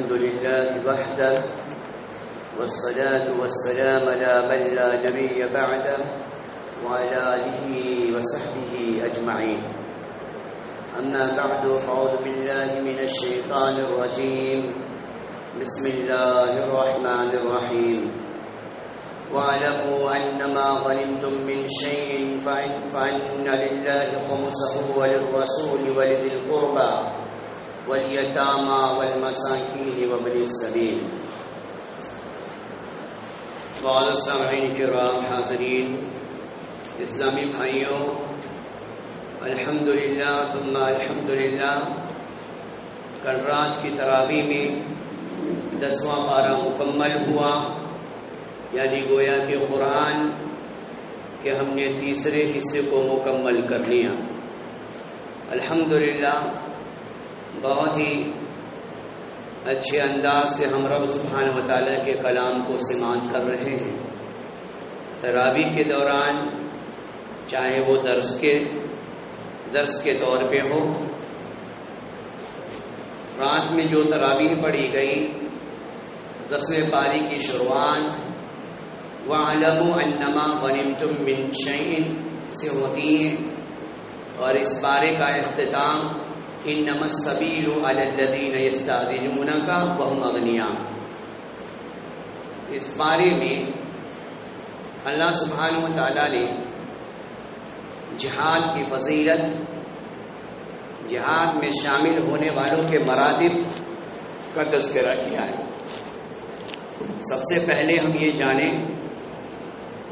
الحمد لله وحده والصلاة والسلام على من لا نبي بعده وعلى آله وصحبه أجمعين. أما بعد فأعوذ بالله من الشيطان الرجيم. بسم الله الرحمن الرحيم. واعلموا أنما غنمتم من شيء فأن لله خمسه وللرسول ولذي القربى واليتامى والمساكين وابن السبيل. معزز سامعین کرام، حاضرین، اسلامی بھائیوں، الحمدللہ ثم الحمدللہ، کل رات کی تراویح میں 10واں پارہ مکمل ہوا، یعنی گویا کہ قرآن کہ ہم نے تیسرے حصے کو مکمل کر لیا. الحمدللہ بہت ہی اچھے انداز سے ہم رب سبحانہ و تعالیٰ کے کلام کو سماعت کر رہے ہیں. تراویح کے دوران چاہے وہ درس کے طور پہ ہو، رات میں جو تراویح پڑھی گئی 10ویں پاری کی شروعات وَاعْلَمُوا أَنَّمَا غَنِمْتُم مِّن شَيْءٍ سے ہوتی ہے، اور اس پارے کا اختتام إِنَّمَا السَّبِيلُ عَلَى الَّذِينَ يَسْتَأْذِنُونَكَ وَهُمْ أَغْنِيَاءُ. اس پارے میں اللہ سبحانہ و تعالیٰ نے جہاد کی فضیلت، جہاد میں شامل ہونے والوں کے مراتب کا تذکرہ کیا ہے. سب سے پہلے ہم یہ جانیں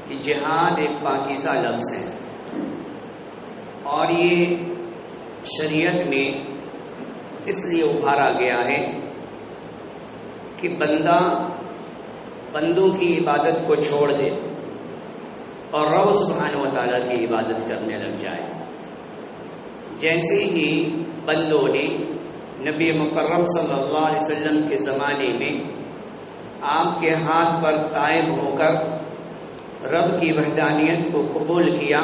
کہ جہاد ایک پاکیزہ لفظ ہے، اور یہ شریعت میں اس لیے ابھارا گیا ہے کہ بندوں کی عبادت کو چھوڑ دے اور رب سبحانہ و تعالیٰ کی عبادت کرنے لگ جائے. جیسے ہی بندوں نے نبی مکرم صلی اللہ علیہ وسلم کے زمانے میں آپ کے ہاتھ پر طائب ہو کر رب کی وحدانیت کو قبول کیا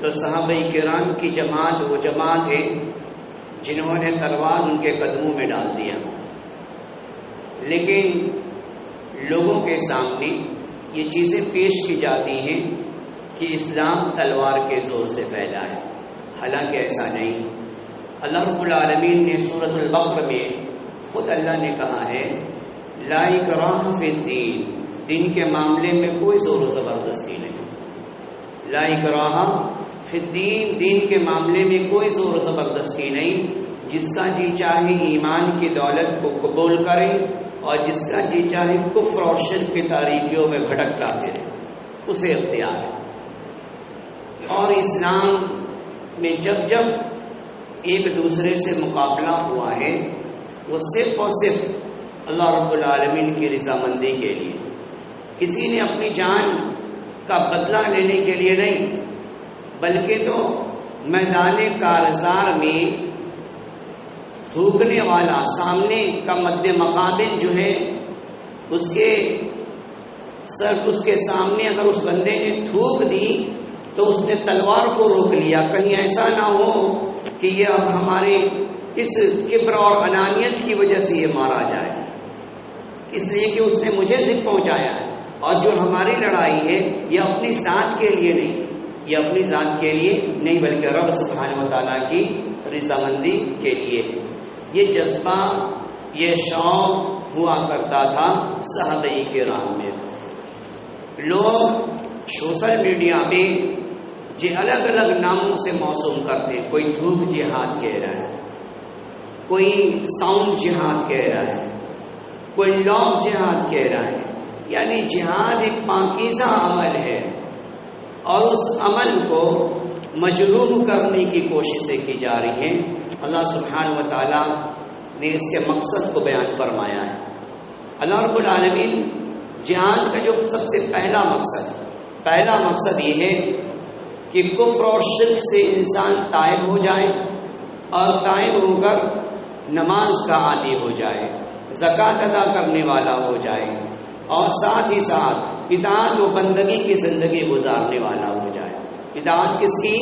تو صحابہ کرام کی جماعت وہ جماعت ہے جنہوں نے تلوار ان کے قدموں میں ڈال دیا. لیکن لوگوں کے سامنے یہ چیزیں پیش کی جاتی ہیں کہ اسلام تلوار کے زور سے پھیلا ہے، حالانکہ ایسا نہیں. اللہ رب العالمین نے سورۃ البقرہ میں خود اللہ نے کہا ہے لا اکراہ فی الدین، دین کے معاملے میں کوئی زور و زبردستی نہیں. لا اکراہ فی الدین، دین کے معاملے میں کوئی زور و زبردستی نہیں. جس کا جی چاہے ایمان کی دولت کو قبول کرے اور جس کا جی چاہے کفر اور شرک کی تاریکیوں میں بھٹکتا پھرے، اسے اختیار ہے. اور اسلام میں جب ایک دوسرے سے مقابلہ ہوا ہے وہ صرف اور صرف اللہ رب العالمین کی رضامندی کے لیے، کسی نے اپنی جان کا بدلہ لینے کے لیے نہیں، بلکہ تو میدان کارزار میں تھوکنے والا سامنے کا مد مقابل جو ہے اس کے سامنے اگر اس بندے نے تھوک دی تو اس نے تلوار کو روک لیا. کہیں ایسا نہ ہو کہ یہ اب ہمارے اس کبر اور انانیت کی وجہ سے یہ مارا جائے، اس لیے کہ اس نے مجھے ذکر پہنچایا ہے. اور جو ہماری لڑائی ہے یہ اپنی ذات کے لیے نہیں، یہ اپنی ذات کے لیے نہیں بلکہ رب سبحانہ و تعالیٰ کی رضامندی کے لیے ہے. یہ جذبہ، یہ شوق ہوا کرتا تھا صحابہ کرام میں. لوگ سوشل میڈیا میں جو الگ الگ ناموں سے موسوم کرتے ہیں، کوئی دھوپ جہاد کہہ رہا ہے، کوئی ساؤنڈ جہاد کہہ رہا ہے، کوئی لاف جہاد کہہ رہا ہے. یعنی جہاد ایک پاکیزہ عمل ہے اور اس عمل کو مجروح کرنے کی کوششیں کی جا رہی ہیں. اللہ سبحانہ و تعالیٰ نے اس کے مقصد کو بیان فرمایا ہے. اللہ رب العالمین جہاد کا جو سب سے پہلا مقصد یہ ہے کہ کفر اور شرک سے انسان تائب ہو جائے اور تائب ہو کر نماز کا عادی ہو جائے، زکوٰۃ ادا کرنے والا ہو جائے، اور ساتھ ہی ساتھ اطاعت و بندگی کی زندگی گزارنے والا ہو جائے. اطاعت کس کی؟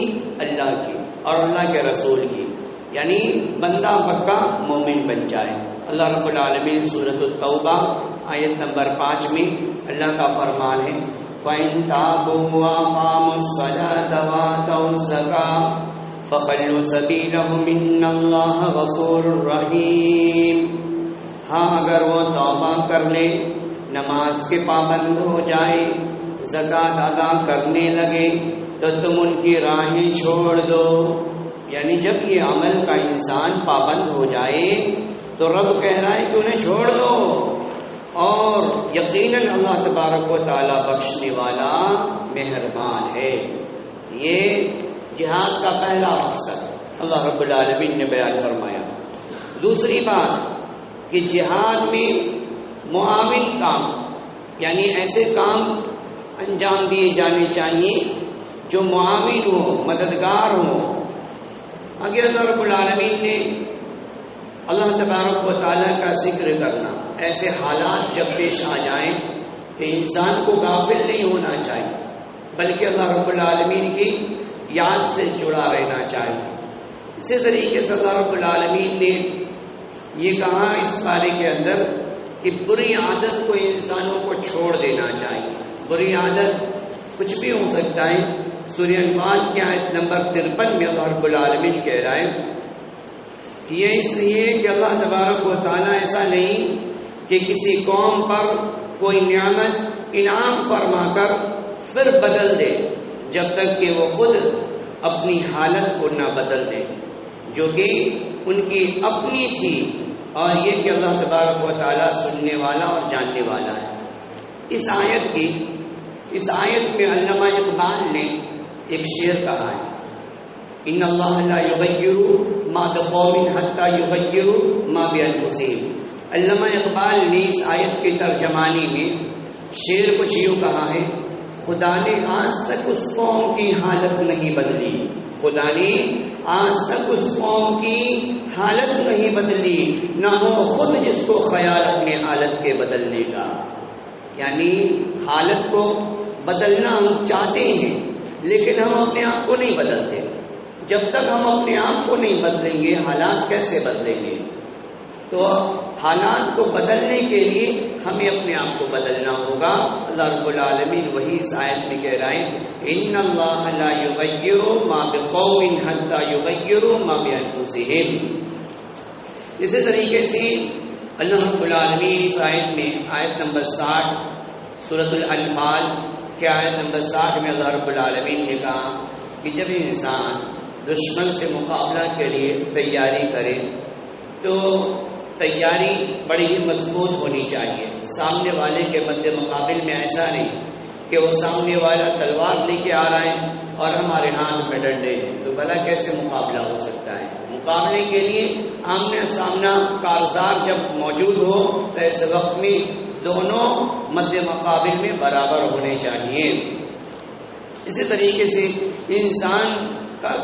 اللہ کی اور اللہ کے رسول کی، یعنی بندہ پکا مومن بن جائے. اللہ رب العالمین سورۃ التوبہ آیت نمبر 5 میں اللہ کا فرمان ہے وَإِن تَابُوا وَأَقَامُوا الصَّلَاةَ وَآتَوُا الزَّكَاةَ فَخَلُّوا سَبِيلَهُمْ إِنَّ اللَّهَ غَفُورٌ رَحِيمٌ۔ ہاں اگر وہ توبہ کر لے، نماز کے پابند ہو جائے، زکوٰۃ ادا کرنے لگے تو تم ان کی راہیں چھوڑ دو۔ یعنی جب یہ عمل کا انسان پابند ہو جائے تو رب کہہ رہا ہے کہ انہیں چھوڑ دو، اور یقیناً اللہ تبارک و تعالیٰ بخشنے والا مہربان ہے۔ یہ جہاد کا پہلا مقصد اللہ رب العالمین نے بیان فرمایا۔ دوسری بات کہ جہاد میں معاون کام، یعنی ایسے کام انجام دیے جانے چاہیے جو معاون ہو، مددگار ہو۔ آگے اللہ رب العالمین نے اللہ تبارک و تعالیٰ کا ذکر کرنا، ایسے حالات جب پیش آ جائیں کہ انسان کو غافل نہیں ہونا چاہیے، بلکہ اللہ رب العالمین کی یاد سے جڑا رہنا چاہیے۔ اسی طریقے سے اللہ رب العالمین نے یہ کہا اس بارے کے اندر کہ بری عادت کو انسانوں کو چھوڑ دینا چاہیے۔ بری عادت کچھ بھی ہو سکتا ہے۔ سورہ انفال کی آیت نمبر 53 میں اللہ رب العالمین کہہ رہا ہے کہ یہ اس لیے کہ اللہ تبارک و تعالیٰ ایسا نہیں کہ کسی قوم پر کوئی نعمت انعام فرما کر پھر بدل دے جب تک کہ وہ خود اپنی حالت کو نہ بدل دے، جو کہ ان کی اپنی تھی، اور یہ کہ اللہ تبارک و تعالیٰ سننے والا اور جاننے والا ہے۔ اس آیت میں علامہ اقبال نے ایک شعر کہا ہے، ان اللہ لا یغیر ما بقوم حتی یغیروا ما بانفسہم۔ علامہ اقبال نے اس آیت کی ترجمانی میں شعر کچھ یوں کہا ہے، خدا نے آج تک اس قوم کی حالت نہیں بدلی، خدا نے آج تک اس قوم کی حالت نہیں بدلی، نہ ہو خود جس کو خیال اپنے حالت کے بدلنے کا۔ یعنی حالت کو بدلنا ہم چاہتے ہیں لیکن ہم اپنے آپ کو نہیں بدلتے۔ جب تک ہم اپنے آپ کو نہیں بدلیں گے حالات کیسے بدلیں گے؟ تو حالات کو بدلنے کے لیے ہمیں اپنے آپ کو بدلنا ہوگا۔ اللہ رب العالمین وہی اس آیت میں کہہ رہے ہیں ان اللہ لا یغیر ما بقوم حتی یغیروا ما بانفسہم۔ اسی طریقے سے اللہ رب العالمین اس آیت میں آیت نمبر 60 سورۃ الانفال کے آیت نمبر 60 میں اللہ رب العالمین نے کہا کہ جب انسان دشمن سے مقابلہ کے لیے تیاری کرے تو تیاری بڑی ہی مضبوط ہونی چاہیے۔ سامنے والے کے مد مقابل میں ایسا نہیں کہ وہ سامنے والا تلوار لے کے آ رہا ہے اور ہمارے ہاتھ میں ڈنڈے ہیں، تو بھلا کیسے مقابلہ ہو سکتا ہے؟ مقابلے کے لیے آمنے سامنا کارزار جب موجود ہو تو ایسے وقت میں دونوں مد مقابل میں برابر ہونے چاہیے۔ اسی طریقے سے انسان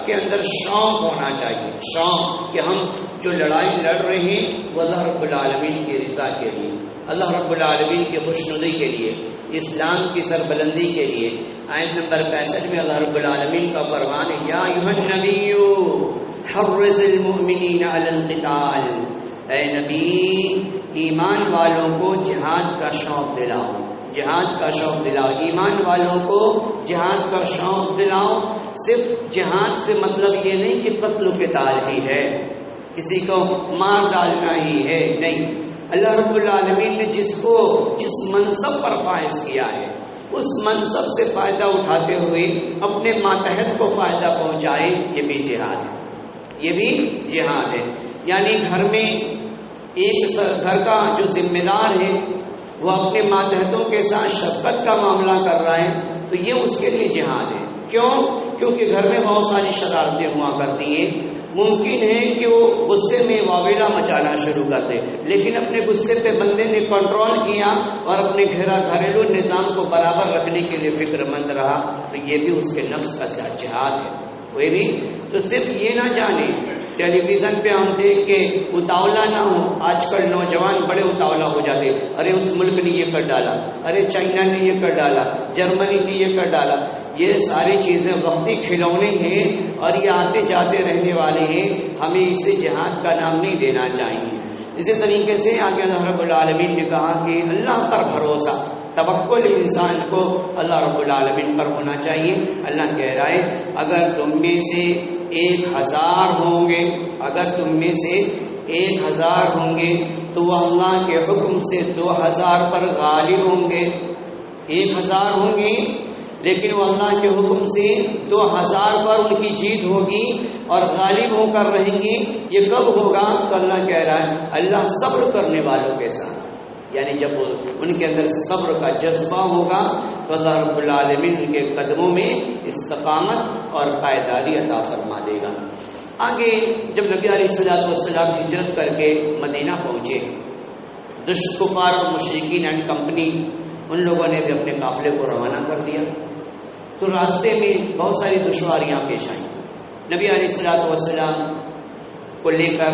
کے اندر شوق ہونا چاہیے، شوق کہ ہم جو لڑائی لڑ رہے ہیں وہ اللہ رب العالمین کی رضا کے لیے، اللہ رب العالمین کی خوشنودی کے لیے، اسلام کی سربلندی کے لیے۔ آیت نمبر 65 میں اللہ رب العالمین کا فرمان ہے یا ایھا النبی حرض المؤمنین علی القتال، اے نبی ایمان والوں کو جہاد کا شوق دلاؤ، جہاد کا شوق دلاؤ، ایمان والوں کو جہاد کا شوق دلاؤ۔ صرف جہاد سے مطلب یہ نہیں کہ قتل و قتال ہی ہے، کسی کو مار ڈالنا ہی ہے، نہیں۔ اللہ رب العالمین نے جس منصب پر فائز کیا ہے اس منصب سے فائدہ اٹھاتے ہوئے اپنے ماتحت کو فائدہ پہنچائے، یہ بھی جہاد ہے، یہ بھی جہاد ہے۔ یعنی گھر میں ایک گھر کا جو ذمہ دار ہے وہ اپنے ماتحتوں کے ساتھ شفقت کا معاملہ کر رہا ہے تو یہ اس کے لیے جہاد ہے۔ کیوں؟ کیونکہ گھر میں بہت ساری شرارتیں ہوا کرتی ہیں، ممکن ہے کہ وہ غصے میں واویلا مچانا شروع کر دے، لیکن اپنے غصے پہ بندے نے کنٹرول کیا اور اپنے گھریلو نظام کو برابر رکھنے کے لیے فکر مند رہا تو یہ بھی اس کے نفس کا جہاد ہے۔ وہ بھی تو صرف یہ نہ جانے ٹیلی ویژن پہ ہم دیکھ کے اتاولا نہ ہو۔ آج کل نوجوان بڑے اتاولا ہو جاتے، ارے اس ملک نے یہ کر ڈالا، ارے چائنا نے یہ کر ڈالا، جرمنی نے یہ کر ڈالا۔ یہ ساری چیزیں وقتی کھلونے ہیں اور یہ آتے جاتے رہنے والے ہیں، ہمیں اسے جہاد کا نام نہیں دینا چاہیے۔ اسی طریقے سے آگے اللہ رب العالمین نے کہا کہ اللہ پر بھروسہ، توکل انسان کو اللہ رب العالمین پر ہونا چاہیے۔ اللہ کہہ رہا ہے اگر تم میں سے 1000 ہوں گے، اگر تم میں سے 1000 ہوں گے تو وہ اللہ کے حکم سے 2000 پر غالب ہوں گے۔ 1000 ہوں گے لیکن وہ اللہ کے حکم سے 2000 پر ان کی جیت ہوگی اور غالب ہو کر رہیں گے۔ یہ کب ہوگا؟ تو اللہ کہہ رہا ہے اللہ صبر کرنے والوں کے ساتھ، یعنی جب ان کے اندر صبر کا جذبہ ہوگا تو اللہ رب العالمین ان کے قدموں میں استقامت اور پائیداری عطا فرما دے گا۔ آگے جب نبی علیہ الصلوۃ والسلام ہجرت کر کے مدینہ پہنچے، کفار اور مشرکین اینڈ کمپنی ان لوگوں نے بھی اپنے قافلے کو روانہ کر دیا، تو راستے میں بہت ساری دشواریاں پیش آئیں۔ نبی علیہ الصلوۃ والسلام کو لے کر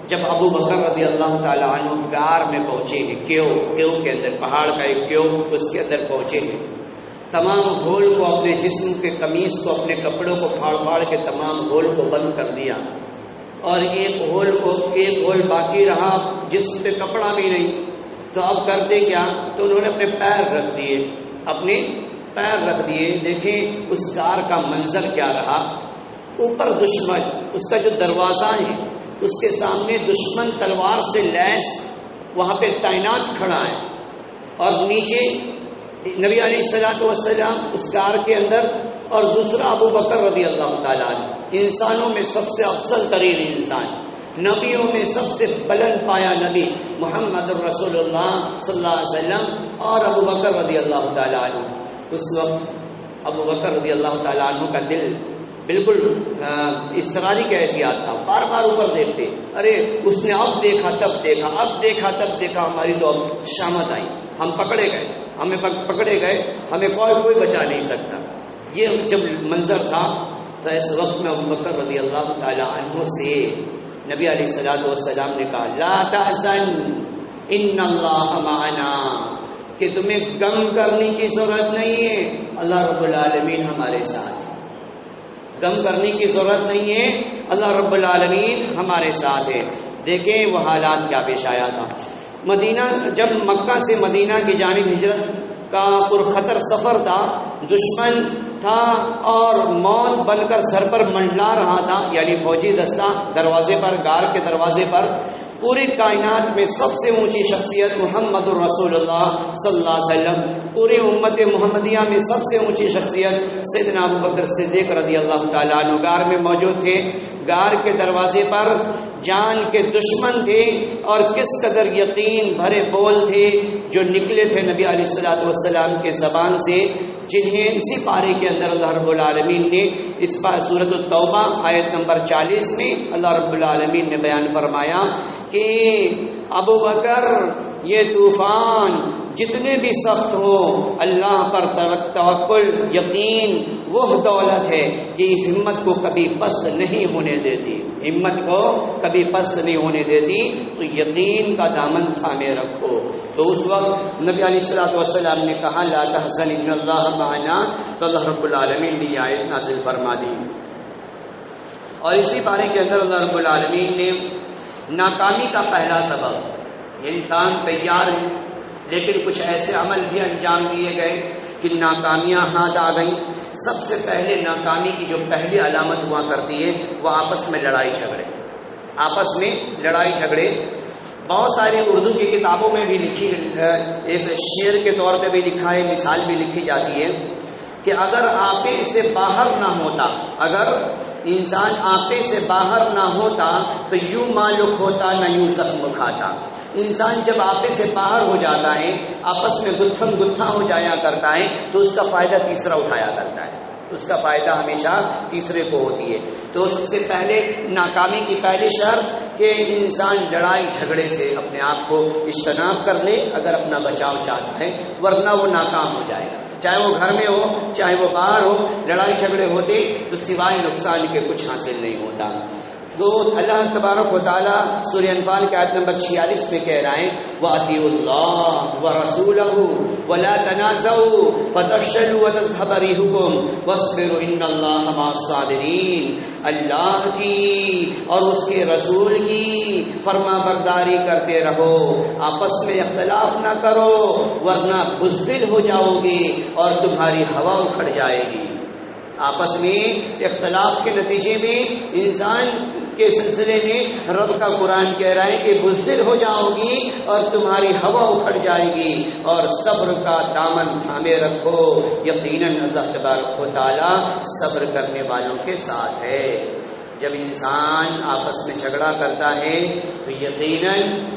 جب ابو بکر رضی اللہ تعالیٰ عنہ غار میں پہنچے ہیں، کیو کے اندر، پہاڑ کا ایک کیو، اس کے اندر پہنچے ہیں، تمام ہول کو، اپنے جسم کے قمیص کو، اپنے کپڑوں کو پھاڑ کے تمام ہول کو بند کر دیا، اور ایک ہول باقی رہا جسم پہ کپڑا بھی نہیں، تو اب کرتے کیا؟ تو انہوں نے اپنے پیر رکھ دیے۔ دیکھیں اس غار کا منظر کیا رہا، اوپر دشمن، اس کا جو دروازہ ہے اس کے سامنے دشمن تلوار سے لیس وہاں پہ تعینات کھڑا ہے، اور نیچے نبی علیہ الصلوۃ والسلام اس غار کے اندر، اور دوسرا ابو بکر رضی اللہ تعالیٰ عنہ، انسانوں میں سب سے افضل ترین انسان، نبیوں میں سب سے بلند پایا نبی محمد رسول اللہ صلی اللہ علیہ وسلم، اور ابو بکر رضی اللہ تعالیٰ عنہ۔ اس وقت ابو بکر رضی اللہ تعالیٰ عنہ کا دل بالکل اضطراری کیفیات تھا، بار بار اوپر دیکھتے، ارے اس نے اب دیکھا تب دیکھا، اب دیکھا تب دیکھا، ہماری تو اب شامت آئی، ہم پکڑے گئے، ہمیں کوئی بچا نہیں سکتا۔ یہ جب منظر تھا تو اس وقت میں ابو بکر رضی اللہ تعالیٰ عنہ سے نبی علیہ الصلوۃ والسلام نے کہا لا تحزن ان اللہ معنا، کہ تمہیں غم کرنے کی ضرورت نہیں ہے، اللہ رب العالمین ہمارے ساتھ ہے، غم کرنے کی ضرورت نہیں ہے، اللہ رب العالمین ہمارے ساتھ ہے۔ دیکھیں وہ حالات کیا پیش آیا تھا۔ مدینہ، جب مکہ سے مدینہ کی جانب ہجرت کا پرخطر سفر تھا، دشمن تھا اور موت بن کر سر پر منڈلا رہا تھا، یعنی فوجی دستہ دروازے پر، غار کے دروازے پر۔ پوری کائنات میں سب سے اونچی شخصیت محمد الرسول اللہ صلی اللہ علیہ وسلم، پوری امت محمدیہ میں سب سے اونچی شخصیت سیدنا ابو بکر صدیق رضی اللہ تعالیٰ عنہ غار میں موجود تھے۔ غار کے دروازے پر جان کے دشمن تھے، اور کس قدر یقین بھرے بول تھے جو نکلے تھے نبی علیہ الصلوۃ والسلام کے زبان سے، جنہیں اسی پارے کے اندر اللہ رب العالمین نے اس پر سورۃ التوبہ آیت نمبر 40 میں اللہ رب العالمین نے بیان فرمایا کہ ابو بکر یہ طوفان جتنے بھی سخت ہو، اللہ پر توکل، یقین وہ دولت ہے کہ اس ہمت کو کبھی پست نہیں ہونے دیتی، ہمت کو کبھی پست نہیں ہونے دیتی، تو یقین کا دامن تھامے رکھو۔ تو اس وقت نبی علیہ الصلوۃ والسلام نے کہا لا تحزن ان اللہ معنا، تو اللہ رب العالمین نے یہ آیت نازل فرما دی۔ اور اسی بارے کے اندر اللہ رب العالمین نے ناکامی کا پہلا سبب، انسان تیار ہے لیکن کچھ ایسے عمل بھی انجام دیے گئے کہ ناکامیاں ہاتھ آ گئیں۔ سب سے پہلے ناکامی کی جو پہلی علامت ہوا کرتی ہے وہ آپس میں لڑائی جھگڑے۔ بہت ساری اردو کی کتابوں میں بھی لکھی، ایک شعر کے طور پہ بھی لکھا ہے، مثال بھی لکھی جاتی ہے کہ اگر آپے سے باہر نہ ہوتا، اگر انسان آپے سے باہر نہ ہوتا تو یوں معلوم ہوتا نہ یوں زخم کھاتا۔ انسان جب آپے سے باہر ہو جاتا ہے، آپس میں گتھم گتھا ہو جایا کرتا ہے، تو اس کا فائدہ تیسرا اٹھایا کرتا ہے، اس کا فائدہ ہمیشہ تیسرے کو ہوتی ہے۔ تو سب سے پہلے ناکامی کی پہلی شرط کہ انسان لڑائی جھگڑے سے اپنے آپ کو اجتناب کر لے اگر اپنا بچاؤ چاہتا ہے، ورنہ وہ ناکام ہو جائے گا۔ چاہے وہ گھر میں ہو چاہے وہ باہر ہو، لڑائی جھگڑے ہوتے تو سوائے نقصان کے کچھ حاصل نہیں ہوتا۔ وہ اللہ تبارک و تعالیٰ سورہ انفال کی آیت نمبر 46 میں کہہ رہے ہیں وَأَطِیعُوا اللَّهَ وَرَسُولَهُ وَلَا تَنَازَعُوا فَتَفْشَلُوا وَتَذْهَبَ رِيحُكُمْ وَاصْبِرُوا إِنَّ اللَّهَ مَعَ الصَّابِرِينَ، اللہ کی اور اس کے رسول کی فرما برداری کرتے رہو، آپس میں اختلاف نہ کرو ورنہ بزدل ہو جاؤ گے اور تمہاری ہوا اکھڑ جائے گی۔ آپس میں اختلاف کے نتیجے میں انسان کے سلسلے میں رب کا قرآن کہہ رہا ہے کہ بزدل ہو جاؤ گی اور تمہاری ہوا اکھڑ جائے گی، اور صبر کا دامن تھامے رکھو، یقیناً اللہ تبارک و تعالی صبر کرنے والوں کے ساتھ ہے۔ جب انسان آپس میں جھگڑا کرتا ہے تو یقیناً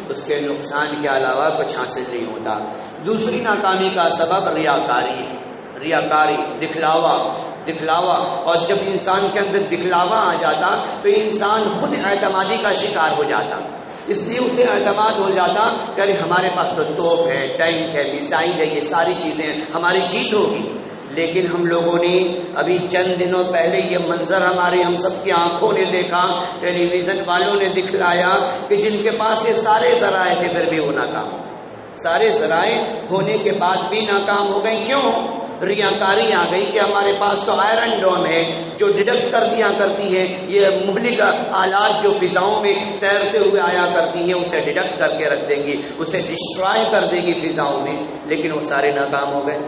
اس کے نقصان کے علاوہ کچھ حاصل نہیں ہوتا۔ دوسری ناکامی کا سبب ریاکاری ہے، ریاکاری، دکھلاوا، اور جب انسان کے اندر دکھلاوا آ جاتا تو انسان خود اعتمادی کا شکار ہو جاتا، اس لیے اسے اعتماد ہو جاتا کہ ارے ہمارے پاس تو توپ ہے، ٹینک ہے، میزائل ہے، یہ ساری چیزیں ہماری جیت ہوگی۔ لیکن ہم لوگوں نے ابھی چند دنوں پہلے یہ منظر ہم سب کی آنکھوں نے دیکھا، ٹیلی ویژن والوں نے دکھلایا کہ جن کے پاس یہ سارے ذرائع تھے پھر بھی وہ ناکام، سارے ذرائع ہونے کے بعد بھی ناکام ہو گئے۔ کیوں؟ ریاکاری آ گئی کہ ہمارے پاس تو آئرن ڈوم ہے جو ڈیڈکٹ کر دیا کرتی ہے، یہ مہلک آلات جو فضاؤں میں تیرتے ہوئے آیا کرتی ہیں اسے ڈیڈکٹ کر کے رکھ دیں گی، اسے ڈسٹرائے کر دے گی فضاؤں میں، لیکن وہ سارے ناکام ہو گئے۔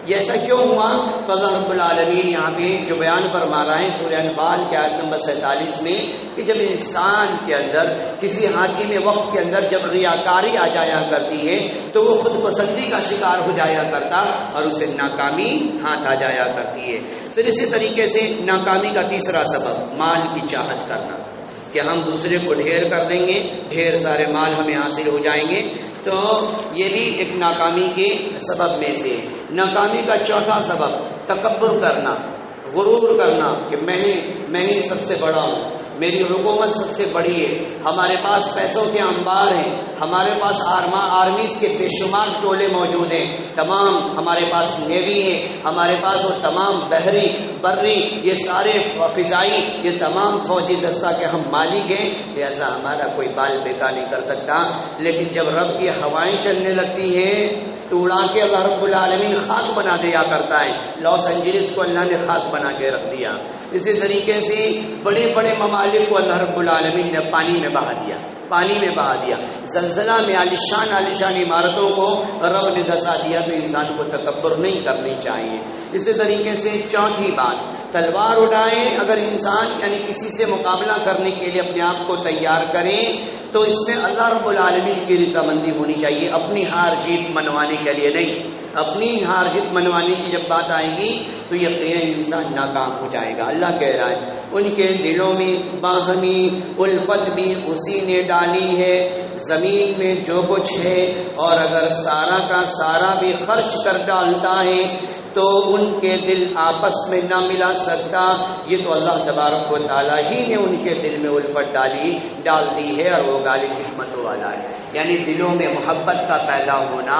یہ ایسا کیوں ہوا؟ تو اللہ رب العالمین یہاں پہ جو بیان فرما رہے ہیں سورہ انفال کی آیت نمبر 47 میں کہ جب انسان کے اندر کسی حاکم وقت کے اندر جب ریاکاری آ جایا کرتی ہے تو وہ خود پسندی کا شکار ہو جایا کرتا اور اسے ناکامی ہاتھ آ جایا کرتی ہے۔ پھر اسی طریقے سے ناکامی کا تیسرا سبب مال کی چاہت کرنا، کہ ہم دوسرے کو ڈھیر کر دیں گے، ڈھیر سارے مال ہمیں حاصل ہو جائیں گے، تو یہ بھی ایک ناکامی کے سبب میں سے۔ ناکامی کا چوتھا سبب تکبر کرنا، غرور کرنا کہ میں ہی سب سے بڑا ہوں، میری حکومت سب سے بڑی ہے، ہمارے پاس پیسوں کے انبار ہیں، ہمارے پاس آرمیز کے بے شمار ٹولے موجود ہیں، تمام ہمارے پاس نیوی ہے، ہمارے پاس وہ تمام بحری بری یہ سارے فضائی یہ تمام فوجی دستہ کے ہم مالک ہیں، لہذا ہمارا کوئی بال بیکار نہیں کر سکتا۔ لیکن جب رب کی ہوائیں چلنے لگتی ہیں تو اڑا کے اللہ رب العالمین خاک بنا دیا کرتا ہے۔ لاس اینجلس کو اللہ نے خاک بنا کے رکھ دیا، اسی طریقے سے بڑے بڑے ممالک کو اللہ رب العالمین نے پانی میں بہا دیا، زلزلہ میں عالیشان عمارتوں کو رب نے دھسا دیا۔ تو انسان کو تکبر نہیں کرنی چاہیے۔ اسی طریقے سے چوتھی بات، تلوار اٹھائیں اگر انسان یعنی کسی سے مقابلہ کرنے کے لیے اپنے آپ کو تیار کریں تو اس میں اللہ رب العالمین کی رضامندی ہونی چاہیے، اپنی ہار جیت منوانے کے لیے نہیں۔ اپنی ہار جیت منوانے کی جب بات آئے گی تو یقیناً انسان ناکام ہو جائے گا۔ اللہ کہہ رہا ہے ان کے دلوں میں باہمی الفت بھی اسی نے ڈالی ہے، زمین میں جو کچھ ہے اور اگر سارا کا سارا بھی خرچ کر ڈالتا ہے تو ان کے دل آپس میں نہ ملا سکتا۔ یہ تو اللہ تبارک و تعالیٰ ہی نے ان کے دل میں الفت ڈال دی ہے، اور وہ غالب حکمت والا ہے۔ یعنی دلوں میں محبت کا پیدا ہونا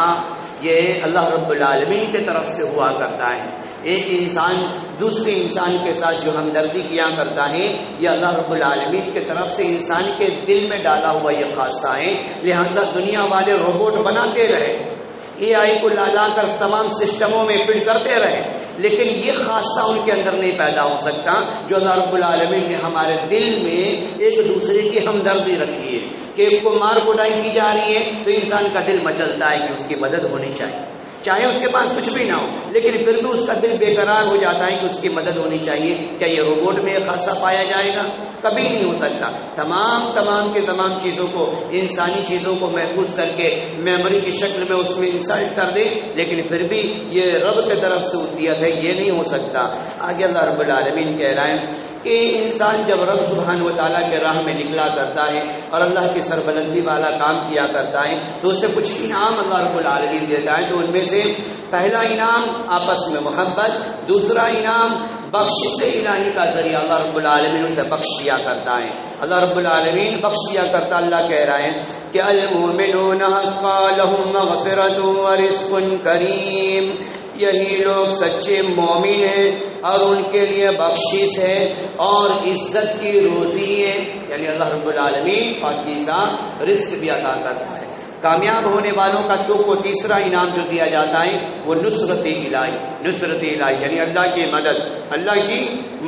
یہ اللہ رب العالمین کی طرف سے ہوا کرتا ہے۔ ایک انسان دوسرے انسان کے ساتھ جو ہمدردی کیا کرتا ہے یہ اللہ رب العالمین کی طرف سے انسان کے دل میں ڈالا ہوا یہ خاصہ ہے۔ لہذا دنیا والے روبوٹ بناتے رہے، AI کو لا کر تمام سسٹموں میں فٹ کرتے رہے، لیکن یہ خاصہ ان کے اندر نہیں پیدا ہو سکتا جو اللہ رب العالمین نے ہمارے دل میں ایک دوسرے کی ہمدردی رکھی ہے کہ ایک کو مار کٹائی کی جا رہی ہے تو انسان کا دل مچلتا ہے کہ اس کی مدد ہونی چاہیے، چاہے اس کے پاس کچھ بھی نہ ہو، لیکن پھر بھی اس کا دل بے قرار ہو جاتا ہے کہ اس کی مدد ہونی چاہیے۔ کیا یہ روبوٹ میں ایک خاصہ پایا جائے گا؟ کبھی نہیں ہو سکتا۔ تمام کے تمام چیزوں کو، انسانی چیزوں کو محفوظ کر کے میموری کی شکل میں اس میں انسرٹ کر دے، لیکن پھر بھی یہ رب کی طرف سے عطیت ہے، یہ نہیں ہو سکتا۔ آگے اللہ رب العالمین کہہ رہا ہے کہ انسان جب رب سبحانہ و تعالیٰ کے راہ میں نکلا کرتا ہے اور اللہ کی سربلندی والا کام کیا کرتا ہے تو اسے کچھ انعام اللہ رب العالمین دیتا ہے۔ تو ان میں سے پہلا انعام آپس میں محبت، دوسرا انعام بخشش الہی کا ذریعہ اللہ رب العالمین اسے بخش دیا کرتا ہے۔ اللہ رب العالمین بخش دیا کرتا۔ اللہ کہہ رہا ہے کہ المؤمنون حقا لهم مغفرۃ ورزق کریم، یہی لوگ سچے مومن ہیں اور ان کے لیے بخشش ہے اور عزت کی روزی ہے، یعنی اللہ رب العالمین پاکیزہ رزق بھی عطا کرتا ہے۔ کامیاب ہونے والوں کا کو تیسرا انعام جو دیا جاتا ہے وہ نصرت الہی، نصرت الہی یعنی اللہ کی مدد، اللہ کی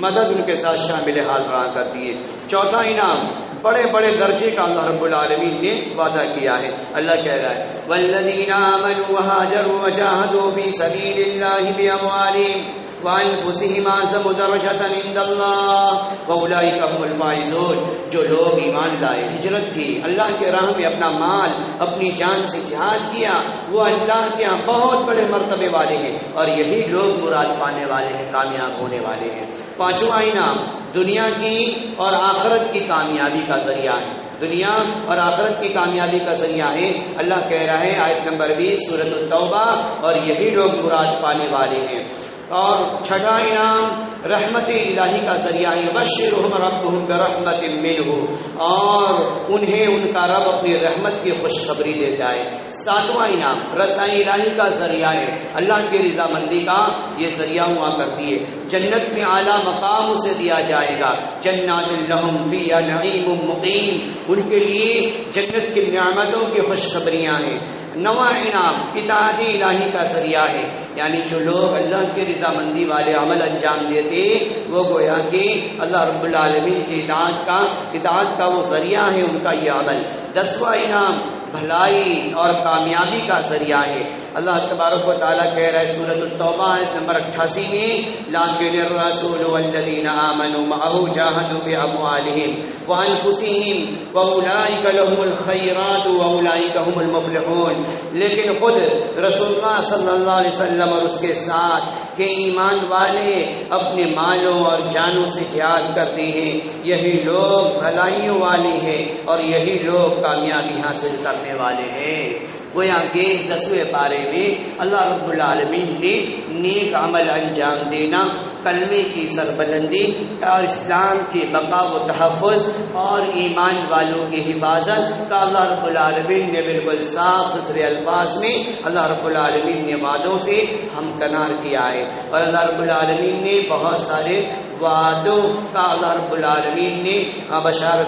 مدد ان کے ساتھ شامل حال رہا کرتی ہے۔ چوتھا انعام بڑے بڑے درجے کا اللہ رب العالمین نے وعدہ کیا ہے۔ اللہ کہہ رہا ہے والذین آمنوا وہاجروا وجاہدوا فی سبیل اللہ باموالہم وانفسہم اعظم درجۃ عند اللہ واولئک هم الفائزون۔ جو لوگ ایمان لائے، ہجرت کی، اللہ کے راہ میں اپنا مال اپنی جان سے جہاد کیا، وہ اللہ کے یہاں بہت بڑے مرتبے والے ہیں اور یہی لوگ مراد پانے والے ہیں، کامیاب ہونے والے ہیں۔ پانچواں انعام دنیا کی اور آخرت کی کامیابی کا ذریعہ ہے، دنیا اور آخرت کی کامیابی کا ذریعہ ہے۔ اللہ کہہ رہا ہے آیت نمبر 20 سورۃ التوبہ، اور یہی لوگ مراد پانے والے ہیں۔ اور چھٹا انعام رحمت الہی کا ذریعہ ہے، یبشرہم ربہم برحمت منہ، اور انہیں ان کا رب اپنی رحمت کی خوشخبری دیتا ہے۔ ساتواں انعام رضائے الہی کا ذریعہ ہے، اللہ کی رضامندی کا یہ ذریعہ ہوا کرتی ہے۔ جنت میں اعلیٰ مقام اسے دیا جائے گا، جنات لہم فیہا نعیم مقیم، ان کے لیے جنت کی نعمتوں کی خوشخبریاں ہیں۔ نواں انعام اطاعت الہی کا ذریعہ ہے، یعنی جو لوگ اللہ کی رضامندی والے عمل انجام دیتے وہ گویا کہ اللہ رب العالمین کی اطاعت کا وہ ذریعہ ہے ان کا یہ عمل۔ دسواں انعام بھلائی اور کامیابی کا ذریعہ ہے۔ اللہ تبارک و تعالیٰ کہہ رہا ہے سورۃ التوبہ آیت نمبر 88 میں لکن الرسول والذین آمنوا معہ جاہدوا باموالہم وانفسہم واولئک لہم الخیرات واولئک هم المفلحون۔ لیکن خود رسول اللہ صلی اللہ علیہ وسلم اور اس کے ساتھ کہ ایمان والے اپنے مالوں اور جانوں سے جہاد کرتے ہیں، یہی لوگ بھلائیوں والے ہیں اور یہی لوگ کامیابی حاصل کرنے والے ہیں۔ گویا کہ 10ویں پارے میں اللہ رب العالمین نے نیک عمل انجام دینا، کلمے کی سربلندی اور اسلام کی بقا و تحفظ اور ایمان والوں کی حفاظت کا اللہ رب العالمین نے بالکل صاف ستھرے الفاظ میں اللہ رب العالمین نے وعدوں سے ہمکنار کیا ہے، اور اللہ رب العالمین نے بہت سارے وعدوں کا اللہ رب العالمین نے بشارت